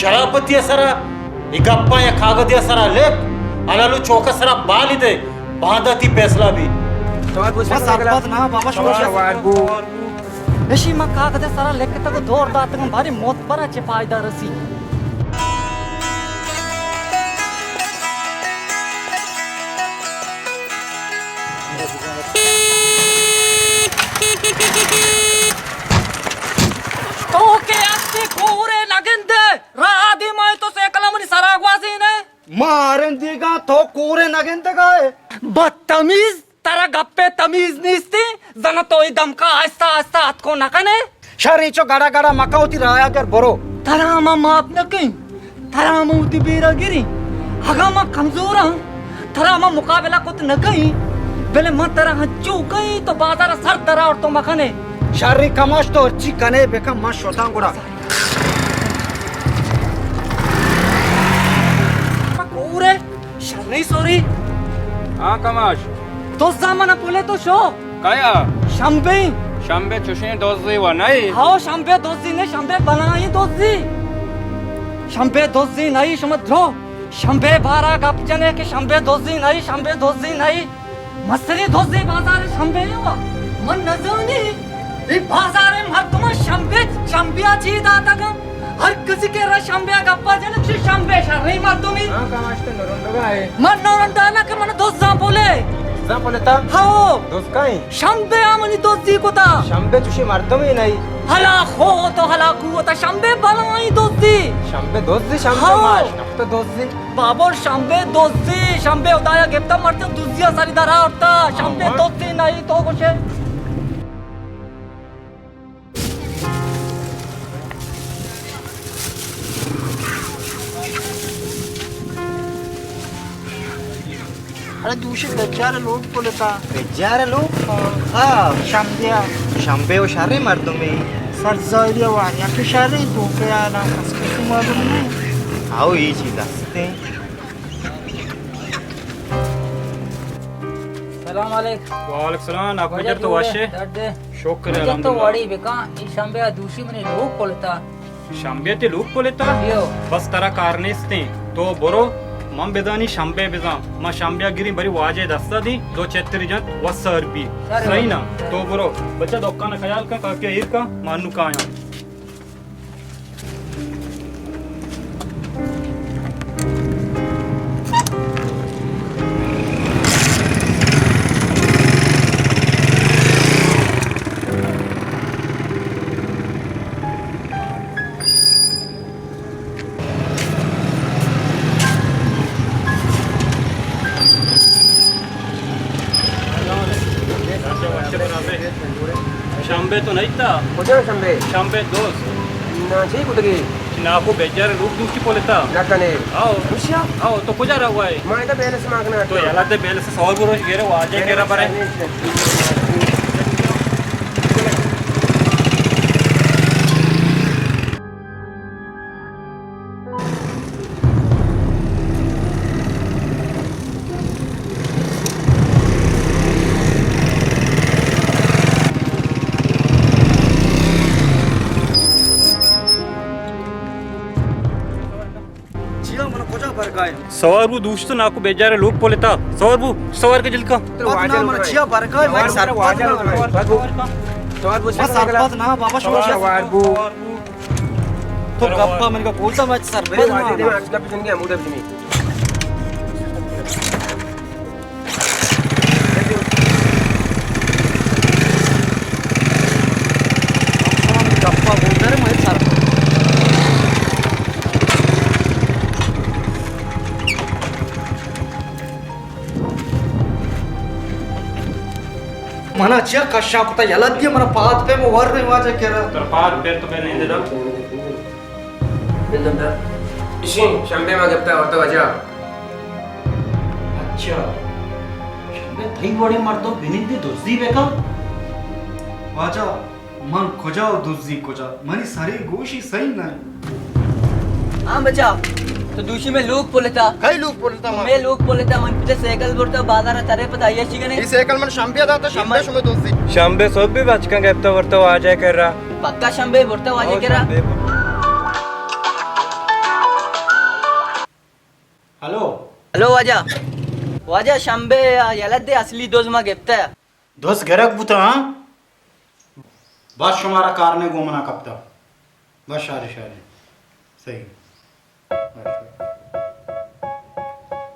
ಶರಾಪತಿಯ ಸರ ಈಗಪ್ಪ या कागदिया सरा लेख अलालू चौका सरा बालिदे बांधाती फैसला भी ना बाबा अशी मग कागदे सरा लेख तक दोर दात भारी मोत पराचे फायदा रसी मारंदीगा तो कोरे नगेंत काय बदतमीज तारा गप्पे तमीज निसती जना तो दमका आस्ता आस्ता हात को नकाने शरीचो गाडा गाडा मका होती राया कर बरो तारा मा माप नकई तारा मा उती बेरागिरी हगा मा कमजोर हूं तारा मा मुकाबला को तो नकई बेले म तारा हच्चू कई तो बाजार सर तारा और तो मखने शरी कमाश तो अच्छी कने बेका मा शोतां गुडा पूरे शरणी सोरी हाँ कमाश तो सामान बोले तो शो काया शंबे शंबे चुशे दोस्ती वा नहीं हाओ शंबे दोस्ती ने शंबे बनाई दोस्ती शंबे दोस्ती नहीं समझो शंबे बारा गप जने के शंबे दोस्ती नहीं मसरी दोस्ती बाजार शंबे हो मन नजोनी ये बाजार में तुम शंबे शंबिया ची दाता का हर किसी के रा शंबिया गप्पा जने से शंबे शरई मत तुम्ही हाँ कमाश तो नरंदगा है मन नरंदाना के मन दोस्त जा बोले ता हाओ दोस्त काय शंबे आमनी दोस्ती को ता शंबे चुशे मारतो मी नाही हलाक हो तो हलाकू होता शंबे बनाई दोस्ती शंबे दोस्ती शंबे हाँ। माश तो दोस्ती बाबोर शंबे दोस्ती शंबे उदाया गेप्ता मरते दुसऱ्या सारी दरा होता शंबे दोस्ती नाही तो कुछ अरे दूषित बेचारे लोग बोलता बेचारे लोग हाँ शंबिया शंबे वो शरी मारतो मी सरजाइलिया वानिया के शरी तो पे आना कसके तू मालूम नहीं आओ ये चीज असते सलाम अलैकुम वालेकुम सलाम आप मुझे तो वाशे शुक्र तो अल्हम्दुलिल्लाह वाडी बेका ई शंबे दूषी मने लोग बोलता शंबे ते लोग बोलेता यो बस तरा कारनेस्ते तो बरो मम बेदानी शंबे बेजा मा शंबिया गिरी बरी वाजे दस्ता दी दो चेत्तरी जन वसर भी सही ना तो बरो बच्चा दोक्का ना ख्याल का के ईर का मानू का आया शंबे तो नहीं था कुठे शंबे शंबे दोस्त नाची कुठे नाको बेजार रूप दूसरी पोलेता नाकने आओ खुशिया आओ तो कुछ रहा हुआ है मायदा बेलस मागना तो याला ते बेल से 100 गुरोश गेरे वाजे गेरा बरे सवारबू दूष तो नाको बेजारे लोग पोलेता सवारबू सवार के जिलका तो वाजे मन चिया बरकाय मैं सरपंच तो आज मैं सरपंच ना बाबा शोशा वारबू तो गप्पा मन का बोलता मैं सरपंच वाजे दे ना अगला पिछन गया मुदब जिमी गप्पा बोलता रे मैं सरपंच मना चिया कशा कुता यलद्य मन पाद पे मो वर नहीं वाजा केरा तर पार पेर तो बेने दे दो बिल्दंदा इशी शंबे मा गप्ता होता वजा अच्छा शंबे थई बड़ी मर्दो बिनिंदी दुजी बेका वाजा मन खोजाओ दुजी खोजा मनी सारी गोशी सही नहीं हां बच्चा तो दूषी में लोग बोलता कई लोग बोलता मैं लोग बोलता मन पे साइकिल बोलता बाजार तारे पता ये छी ने इस एकल मन शंबिया दाता शंबे शुमे दोस्ती शंबे सब भी बचका गप्ता वर्ता आ जाए कर रहा पक्का शंबे बोलता वाजे केरा हॅलो वाजा वाजा शांबे याला ते असली दोज मा घेपता दोस्त घरक बुता हाँ बस शुमारा कार ने घूमना कपता बस शारे शारे सही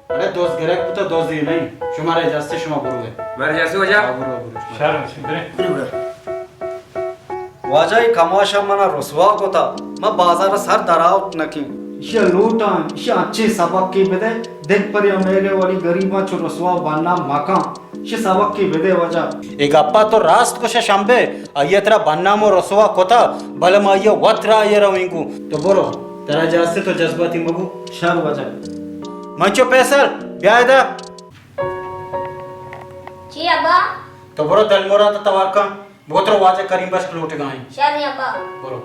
अरे दोस्त घरक बुता दोस्त ही नहीं शुमारे जास्ते शुमा बुरु है मारे जैसे वजह बुरु वाजाई कमाशा मना रसवा कोता मैं बाजार सर दराव नकी इशे लूटा इशे अच्छे सबक की बेदे देख पर मेरे वाली गरीबा चो रसवा बनना माका इशे सबक की बेदे वजह एक अप्पा तो रास्त को शे शांबे अयत्रा बनना मो रसवा कोता बलम अये वत्रा ये रविंगु तो बोलो तेरा जास्ते तो जज्बाती मगु शर वजह मंचो पैसल ब्यादा जी अब्बा तो बोलो दलमोरा तो तवाका बोतरो वाजे करीम बस लौट गए शादी अब्बा बोलो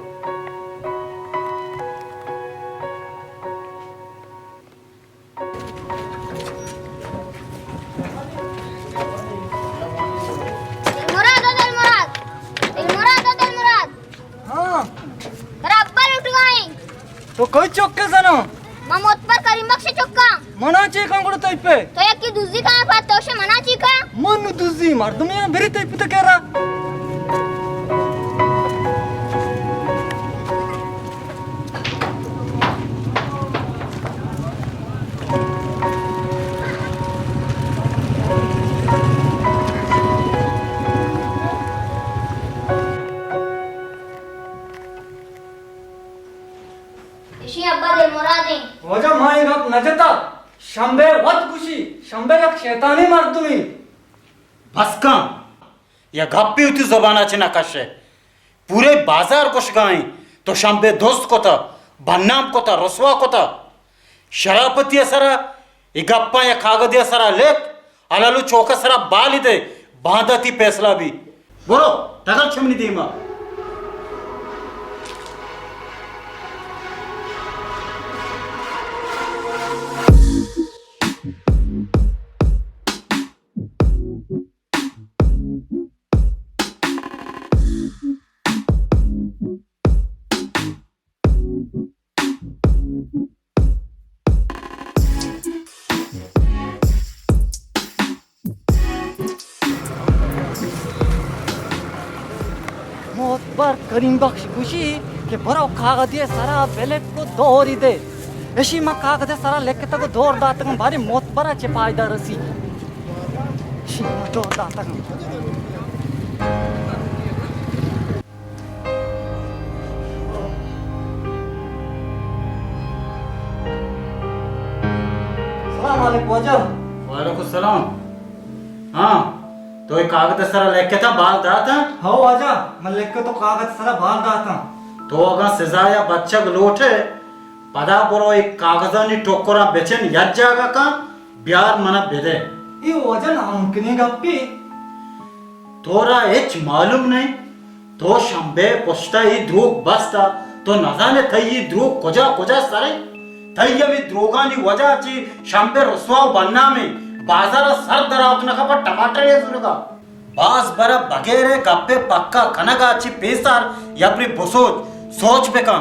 दिलमुराद हाँ तेरा अब्बा लुट गए तो कोई चौके जानो ममोत पर करीम बख्श चुक्का मनाची कांगड़ तैपे तो एक की दूसरी कहां बात तो से मनाची का मन दुजी मर्दमिया भेरी तैपे तो कह रहा इसी अब्बा दिलमुराद है वजह माई गप नजता शंबे वत खुशी शंबे का शैतानी मार तुम्ही बस का या गप्पी होती जबानाची नकाशे पूरे बाजार कोश गाय तो शंबे दोस्त कोता बन्नाम कोता रसवा कोता शरापती असरा ये गप्पा या कागदी असरा लेख अलालू चौका सरा बाल दे बांधती फैसला भी बोलो तगल छमनी दीमा मोतबर करीम बख्श खुशी के बरो कागदिये सारा बेले को दोरी दे ऐसी मा कागदे सारा लेके तक दोर दातक भारी मोतबरा चे पायदा रसी शी मा दोर दातक सलाम अलैकुम वजह वालेकुम सलाम हाँ तो ये कागद सरा लेके था बाल दाता हो आजा मैं लेके तो कागज सारा बांध दाता तो अगर सजा या बच्चा लोटे पदा बोरो एक कागजानी टोकरा बेचन यज जागा का ब्यार मना बेदे ये वजन हम किनी गप्पी तोरा एच मालूम नहीं तो शंबे पोस्टा ही द्रोग बसता तो नजाने थई द्रोग कोजा कोजा सारे थई यमी द्रोगानी वजह ची शंबे रसवा बनना में बाजार सर दरावत नका पर टमाटर ये सुनगा बास बरा बगेरे गप्पे पक्का कनगाची पेसार याप्री बसोज सोच बेका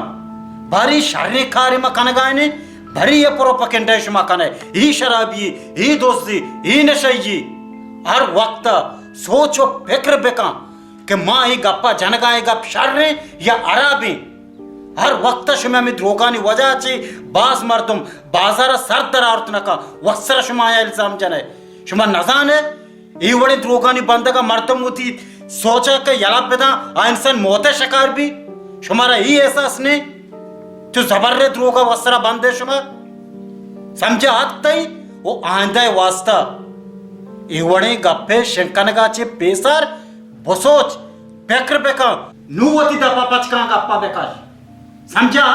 भारी शारीरिक कार्य में कनगाने भरी ये प्रोपकेंडा शुमा कने ही शराबी ही दोस्ती ही नशई हर वक्त सोचो फिक्र बेका कि माँ ही गप्पा जनगाए गप शर्रे या अराबी हर वक्त शुमा में द्रोगानी वजह ची बास मर्दुम बाजार सर दरावत नका वस्र शुमा या इल्जाम जने शुमा नजाने ई वड़े द्रोगानी बंदगा मर्दम होती सोचा के यला पेदा इंसान मोते शिकार भी शुमारा ही एहसास ने तो जबर्रे द्रोगा वस्रा बंदे शुमा समझे आत्ताई वो आंदा वास्ता ई वड़े गप्पे शंकनगाचे पेसार बसोच पेकर बेका नुवती दपा पचका गप्पा बेकार समझा